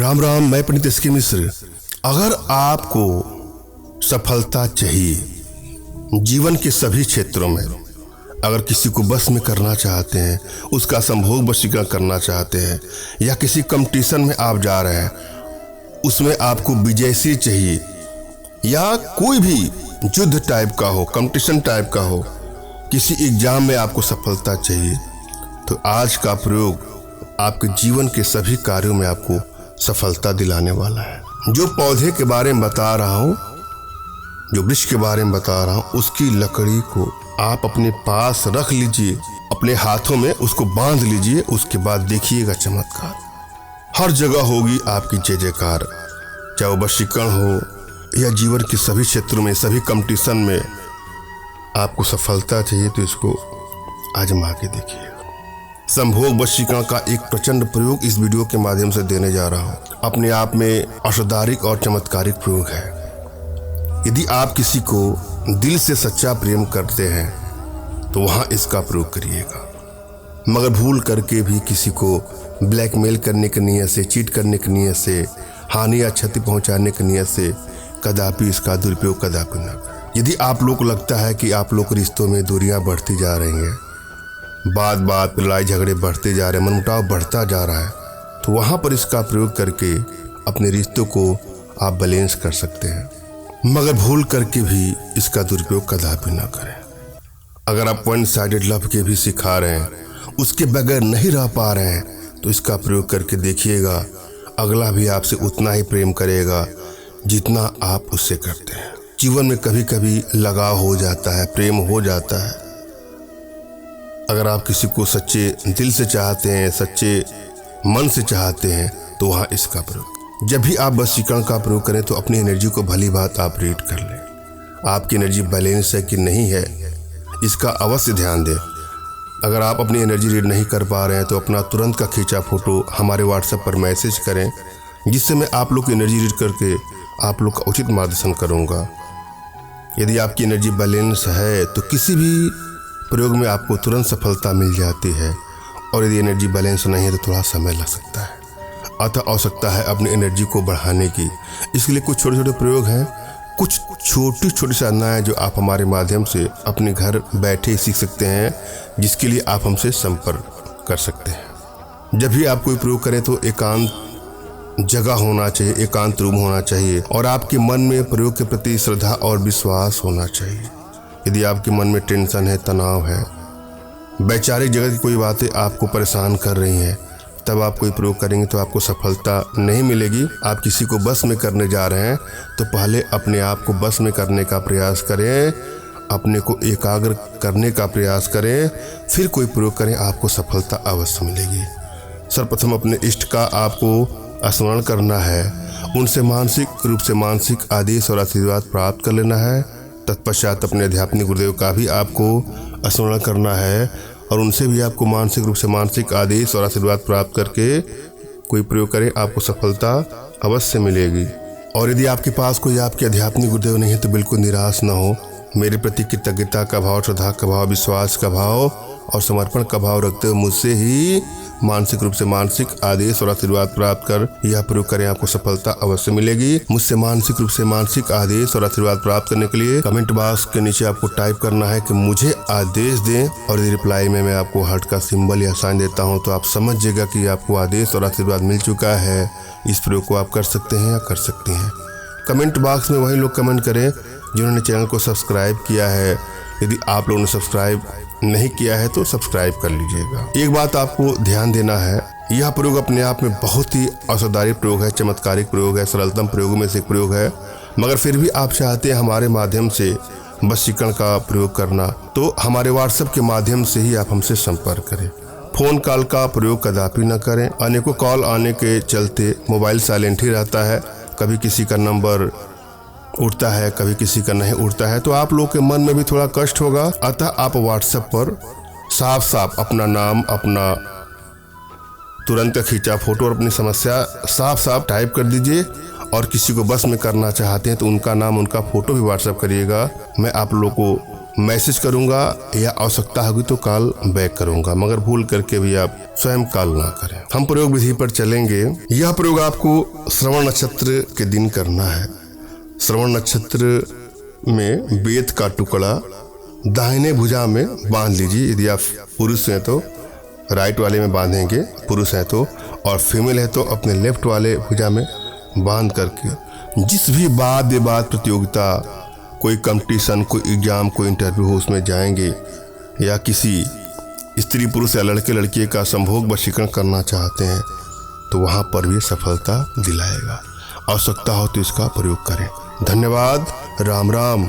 राम राम, मैं पंडित एस के मिश्र। अगर आपको सफलता चाहिए जीवन के सभी क्षेत्रों में, अगर किसी को बस में करना चाहते हैं, उसका संभोग वशीकरण करना चाहते हैं, या किसी कंपटीशन में आप जा रहे हैं, उसमें आपको विजयश्री चाहिए, या कोई भी युद्ध टाइप का हो, कंपटीशन टाइप का हो, किसी एग्जाम में आपको सफलता चाहिए, तो आज का प्रयोग आपके जीवन के सभी कार्यों में आपको सफलता दिलाने वाला है। जो पौधे के बारे में बता रहा हूँ, जो वृक्ष के बारे में बता रहा हूँ, उसकी लकड़ी को आप अपने पास रख लीजिए, अपने हाथों में उसको बांध लीजिए, उसके बाद देखिएगा चमत्कार। हर जगह होगी आपकी जय जयकार, चाहे वो वशीकरण हो या जीवन के सभी क्षेत्रों में, सभी कंपटीशन में आपको सफलता चाहिए तो इसको आजमा के देखिएगा। संभोग वशीकरण का एक प्रचंड प्रयोग इस वीडियो के माध्यम से देने जा रहा हूँ। अपने आप में असाधारिक और चमत्कारिक प्रयोग है। यदि आप किसी को दिल से सच्चा प्रेम करते हैं तो वहाँ इसका प्रयोग करिएगा, मगर भूल करके भी किसी को ब्लैकमेल करने की नीयत से, चीट करने की नीयत से, हानि या क्षति पहुँचाने की नीयत से कदापि इसका दुरुपयोग कदापि न करें। यदि आप लोग को लगता है कि आप लोग रिश्तों में दूरियां बढ़ती जा रही हैं, बात बात पर लड़ाई झगड़े बढ़ते जा रहे हैं, मनमुटाव बढ़ता जा रहा है, तो वहाँ पर इसका प्रयोग करके अपने रिश्तों को आप बैलेंस कर सकते हैं, मगर भूल करके भी इसका दुरुपयोग कदापि ना करें। अगर आप वन साइडेड लव के भी सिखा रहे हैं, उसके बगैर नहीं रह पा रहे हैं, तो इसका प्रयोग करके देखिएगा, अगला भी आपसे उतना ही प्रेम करेगा जितना आप उससे करते हैं। जीवन में कभी कभी लगाव हो जाता है, प्रेम हो जाता है। अगर आप किसी को सच्चे दिल से चाहते हैं, सच्चे मन से चाहते हैं, तो वहाँ इसका प्रयोग। जब भी आप वशीकरण का प्रयोग करें तो अपनी एनर्जी को भली बात आप रीड कर लें। आपकी एनर्जी बैलेंस है कि नहीं है, इसका अवश्य ध्यान दें। अगर आप अपनी एनर्जी रीड नहीं कर पा रहे हैं तो अपना तुरंत का खींचा फोटो हमारे व्हाट्सएप पर मैसेज करें, जिससे मैं आप लोग की एनर्जी रीड करके आप लोग का उचित मार्गदर्शन करूँगा। यदि आपकी एनर्जी बैलेंस है तो किसी भी प्रयोग में आपको तुरंत सफलता मिल जाती है, और यदि एनर्जी बैलेंस नहीं है तो थोड़ा समय लग सकता है। अतः आवश्यकता है अपनी एनर्जी को बढ़ाने की। इसके लिए कुछ छोटे छोटे प्रयोग हैं, कुछ छोटी छोटी साधनाएं जो आप हमारे माध्यम से अपने घर बैठे सीख सकते हैं, जिसके लिए आप हमसे संपर्क कर सकते हैं। जब भी आप कोई प्रयोग करें तो एकांत जगह होना चाहिए, एकांत रूम होना चाहिए, और आपके मन में प्रयोग के प्रति श्रद्धा और विश्वास होना चाहिए। यदि आपके मन में टेंशन है, तनाव है, वैचारिक जगत की कोई बातें आपको परेशान कर रही हैं, तब आप कोई प्रयोग करेंगे तो आपको सफलता नहीं मिलेगी। आप किसी को बस में करने जा रहे हैं तो पहले अपने आप को बस में करने का प्रयास करें, अपने को एकाग्र करने का प्रयास करें, फिर कोई प्रयोग करें, आपको सफलता अवश्य मिलेगी। सर्वप्रथम अपने इष्ट का आपको स्मरण करना है, उनसे मानसिक रूप से मानसिक आदेश और आशीर्वाद प्राप्त कर लेना है। तत्पश्चात अपने आध्यात्मिक गुरुदेव का भी आपको स्मरण करना है, और उनसे भी आपको मानसिक रूप से मानसिक आदेश और आशीर्वाद प्राप्त करके कोई प्रयोग करें, आपको सफलता अवश्य मिलेगी। और यदि आपके पास कोई आपके आध्यात्मिक गुरुदेव नहीं है तो बिल्कुल निराश न हो। मेरे प्रति कृतज्ञता का भाव, श्रद्धा का भाव, विश्वास का भाव और समर्पण का भाव रखते हुए मुझसे ही मानसिक रूप से मानसिक आदेश और आशीर्वाद प्राप्त कर यह प्रयोग करें, आपको सफलता अवश्य मिलेगी। मुझसे मानसिक रूप से मानसिक आदेश और आशीर्वाद प्राप्त करने के लिए कमेंट बॉक्स के नीचे आपको टाइप करना है कि मुझे आदेश दें, और यदि रिप्लाई में मैं आपको हार्ट का सिंबल या साइन देता हूं तो आप समझ जाइएगा कि आपको आदेश और आशीर्वाद मिल चुका है। इस प्रयोग को आप कर सकते हैं या कर सकती हैं। कमेंट बॉक्स में वही लोग कमेंट करें जिन्होंने चैनल को सब्सक्राइब किया है। यदि आप लोगों ने सब्सक्राइब नहीं किया है तो सब्सक्राइब कर लीजिएगा। एक बात आपको ध्यान देना है, यह प्रयोग अपने आप में बहुत ही असाधारिक प्रयोग है, चमत्कारिक प्रयोग है, सरलतम प्रयोगों में से एक प्रयोग है, मगर फिर भी आप चाहते हैं हमारे माध्यम से वशीकरण का प्रयोग करना, तो हमारे व्हाट्सएप के माध्यम से ही आप हमसे संपर्क करें। फोन कॉल का प्रयोग कदापि न करें। अनेकों कॉल आने के चलते मोबाइल साइलेंट ही रहता है, कभी किसी का नंबर उठता है, कभी किसी का नहीं उठता है, तो आप लोग के मन में भी थोड़ा कष्ट होगा। अतः आप व्हाट्सएप पर साफ साफ अपना नाम, अपना तुरंत का खींचा फोटो और अपनी समस्या साफ साफ टाइप कर दीजिए, और किसी को बस में करना चाहते हैं तो उनका नाम, उनका फोटो भी व्हाट्सएप करिएगा। मैं आप लोगों को मैसेज करूंगा या आवश्यकता होगी तो कॉल बैक करूंगा, मगर भूल करके भी आप स्वयं कॉल ना करें। हम प्रयोग विधि पर चलेंगे। यह प्रयोग आपको श्रवण नक्षत्र के दिन करना है। श्रवण नक्षत्र में बेत का टुकड़ा दाहिने भुजा में बांध लीजिए। यदि आप पुरुष हैं तो राइट वाले में बांधेंगे, पुरुष हैं तो, और फीमेल है तो अपने लेफ्ट वाले भुजा में बांध करके जिस भी वाद विवाद प्रतियोगिता, कोई कंपटीशन, कोई एग्जाम, कोई इंटरव्यू हो उसमें जाएंगे, या किसी स्त्री पुरुष या लड़के लड़की का संभोग वशीकरण करना चाहते हैं तो वहाँ पर भी सफलता दिलाएगा। आवश्यकता हो तो इसका प्रयोग करें। धन्यवाद। राम राम।